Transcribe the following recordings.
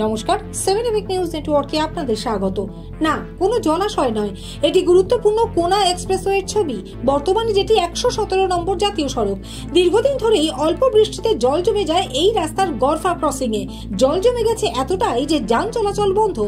নমস্কার, 7 EPIC news নেটওয়ার্কে আপনাদের স্বাগত। না, কোনো জলাশয় নয়, এটি গুরুত্বপূর্ণ কোনা এক্সপ্রেসওয়ের ছবি। বর্তমানে যেটি 117 নম্বর জাতীয় সড়ক। দীর্ঘদিন ধরেই অল্প বৃষ্টিতে জল জমে যায় এই রাস্তার গরফা ক্রসিং এ। জল জমে গেছে এতটাই যে যান চলাচল বন্ধ।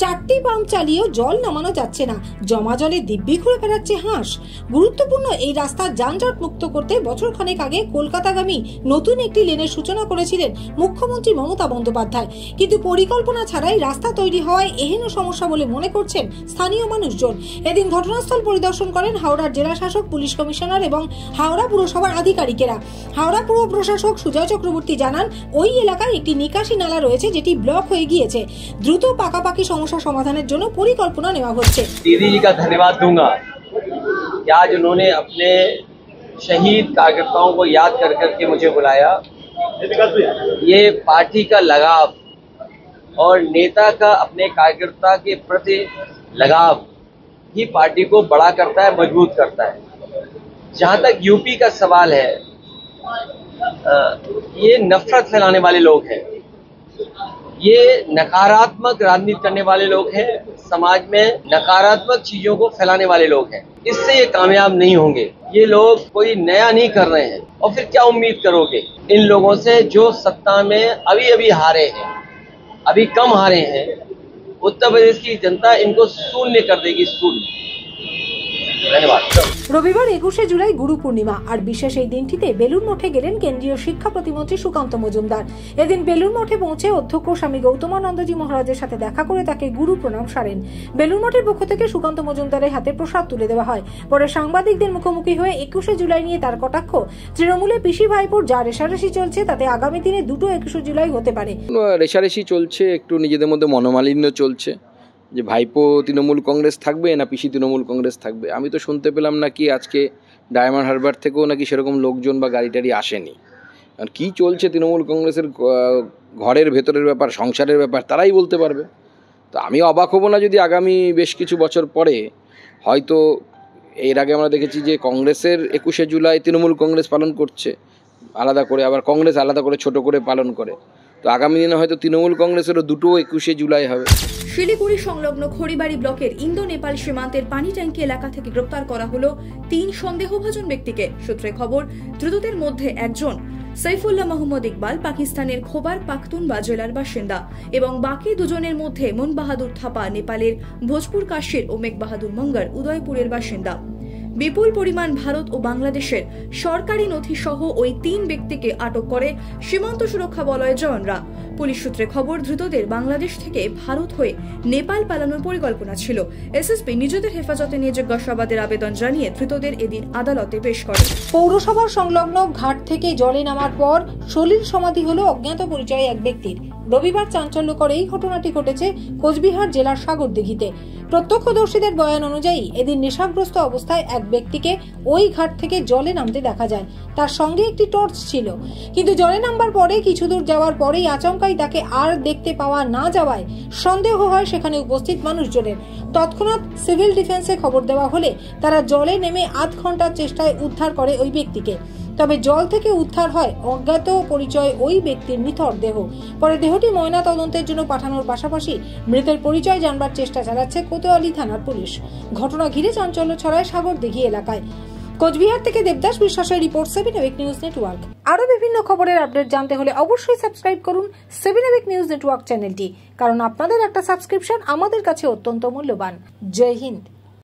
4টি পাম্প চালিয়েও জল নামানো যাচ্ছে না। জমা জলে দিব্যি ঘুরে বেড়াচ্ছে হাঁস। গুরুত্বপূর্ণ এই রাস্তা যানজট মুক্ত করতে বছরখানেক আগে কলকাতাগামী নতুন একটি লেনের সূচনা করেছিলেন মুখ্যমন্ত্রী মমতা বন্দ্যোপাধ্যায়। কিন্তু পরিকল্পনা ছাড়াই রাস্তা তৈরি হওয়ায় এহেন সমস্যা বলে মনে করছেন স্থানীয় মানুষজন। এদিন ঘটনাস্থল পরিদর্শন করেন হাওড়ার জেলা শাসক, পুলিশ কমিশনার এবং হাওড়া পুরসভার আধিকারিকেরা। হাওড়া পুর প্রশাসক সুজয় চক্রবর্তী জানান, ওই এলাকায় একটি নিকাশি নালা রয়েছে যেটি ব্লক হয়ে গিয়েছে। দ্রুত পাকাপাকি সমস্যা সমাধানের জন্য পরিকল্পনা নেওয়া হচ্ছে। दीदी जी का धन्यवाद दूंगा कि आज उन्होंने अपने शहीद कार्यकर्ताओं को याद कर करके मुझे बुलाया। ये पार्टी का लगाव और नेता का अपने कार्यकर्ता के प्रति लगाव ही पार्टी को बड़ा करता है, मजबूत करता है। जहाँ तक यूपी का सवाल है, ये नफरत फैलाने वाले लोग हैं, ये नकारात्मक राजनीति करने वाले लोग हैं, समाज में नकारात्मक चीजों को फैलाने वाले लोग हैं। इससे ये कामयाब नहीं होंगे। ये लोग कोई नया नहीं कर रहे हैं और फिर क्या उम्मीद करोगे इन लोगों से जो सत्ता में अभी अभी हारे हैं, अभी कम हारे हैं। उत्तर प्रदेश की जनता इनको शून्य कर देगी, शून्य। धन्यवाद। রবিবার 21শে জুলাই গুরু পূর্ণিমা, আর বিশেষ এই দিনটিতে বেলুড় মঠে গেলেন কেন্দ্রীয় শিক্ষা প্রতিমন্ত্রী সুকান্ত মজুমদার। এদিন বেলুড় মঠে পৌঁছে অধ্যক্ষ স্বামী গৌতমানন্দজি মহারাজের সাথে দেখা করে তাকে গুরু প্রণাম সারেন। বেলুড় মঠের পক্ষ থেকে সুকান্ত মজুমদারের হাতে প্রসাদ তুলে দেওয়া হয়। পরে সাংবাদিকদের মুখোমুখি হয়ে 21শে জুলাই নিয়ে তার কটাক্ষ, তৃণমূলে পিসি ভাইপোর যা রেশারেশি চলছে তাতে আগামী দিনে দুটো 21শে জুলাই হতে পারে। রেশারেশি চলছে, একটু নিজেদের মধ্যে মনোমালিন্য চলছে যে ভাইপো তৃণমূল কংগ্রেস থাকবে না পিসি তৃণমূল কংগ্রেস থাকবে। আমি তো শুনতে পেলাম নাকি আজকে ডায়মন্ড হারবার থেকেও নাকি সেরকম লোকজন বা গাড়ি টাড়ি আসেনি। আর কী চলছে তৃণমূল কংগ্রেসের ঘরের ভেতরের ব্যাপার, সংসারের ব্যাপার তারাই বলতে পারবে। তো আমি অবাক হব না যদি আগামী বেশ কিছু বছর পরে হয়তো, এর আগে আমরা দেখেছি যে কংগ্রেসের 21শে জুলাই তৃণমূল কংগ্রেস পালন করছে আলাদা করে, আবার কংগ্রেস আলাদা করে ছোট করে পালন করে। তো আগামী দিনে হয়তো তৃণমূল কংগ্রেসেরও দুটো 21শে জুলাই হবে। শিলিগুড়ি সংলগ্ন খড়িবাড়ি ব্লকের ইন্দো নেপাল সীমান্তের পানি ট্যাঙ্কি এলাকা থেকে গ্রেপ্তার করা হলো 3 সন্দেহভাজন ব্যক্তিকে। সূত্রে খবর, ধৃতদের মধ্যে একজন সাইফুল্লাহ মোহাম্মদ ইকবাল, পাকিস্তানের খোবার পাখতুনবা জেলার বাসিন্দা, এবং বাকি দুজনের মধ্যে মন বাহাদুর থাপা, নেপালের ভোজপুর কাশীর, ও মেঘ বাহাদুর মঙ্গর, উদয়পুরের বাসিন্দা। বিপুল পরিমাণ ভারত ও বাংলাদেশের সরকারি নথি সহ ওই 3 ব্যক্তিকে আটক করে সীমান্ত সুরক্ষা বলয়ের জওয়ানরা। পুলিশ সূত্রে খবর, ধৃতদের বাংলাদেশ থেকে ভারত হয়ে নেপাল পালানোর পরিকল্পনা ছিল। এসএসপি নিজেদের হেফাজতে নিয়ে জিজ্ঞাসাবাদের আবেদন জানিয়ে ধৃতদের এদিন আদালতে পেশ করে। পৌরসভার সংলগ্ন ঘাট থেকে জলে নামার পর সলিল সমাধি হলো অজ্ঞাত পরিচয় এক ব্যক্তির। রবিবার চাঞ্চল্যকর এই ঘটনাটি ঘটেছে কোচবিহার জেলার সাগরদিঘিতে। প্রত্যক্ষদর্শীদের বয়ান অনুযায়ী এদিন নেশাগ্রস্ত অবস্থায় এক ব্যক্তিকে ওই ঘাট থেকে জলে নামতে দেখা যায়। তার সঙ্গে একটি টর্চ ছিল, কিন্তু জলে নামবার পরে কিছু দূর যাওয়ার পরেই আচমকাই তাকে আর দেখতে পাওয়া না যাওয়ায় সন্দেহ হয় সেখানে উপস্থিত মানুষজনের। তৎক্ষণাৎ সিভিল ডিফেন্সে খবর দেওয়া হলে তারা জলে নেমে আধ ঘন্টার চেষ্টায় উদ্ধার করে ওই ব্যক্তিকে। তবে জল থেকে উদ্ধার হয় অজ্ঞাত পরিচয় ওই ব্যক্তির নিথর দেহ। পরে দেহটি ময়না তদন্তের জন্য পাঠানোর পাশাপাশি মৃতের পরিচয় জানবার চেষ্টা চালাচ্ছে কোতোয়ালি থানার পুলিশ। ঘটনা ঘিরে চাঞ্চল্য ছড়ায় সাগরদিঘি এলাকায়। কোচবিহার থেকে দেবদাস বিশ্বাসের রিপোর্ট, 7 এবিক নিউজ নেটওয়ার্ক। আরো বিভিন্ন খবরের আপডেট জানতে হলে অবশ্যই সাবস্ক্রাইব করুন 7 এবিক নিউজ নেটওয়ার্ক চ্যানেলটি, কারণ আপনাদের একটা সাবস্ক্রিপশন আমাদের কাছে অত্যন্ত মূল্যবান। জয় হিন্দ।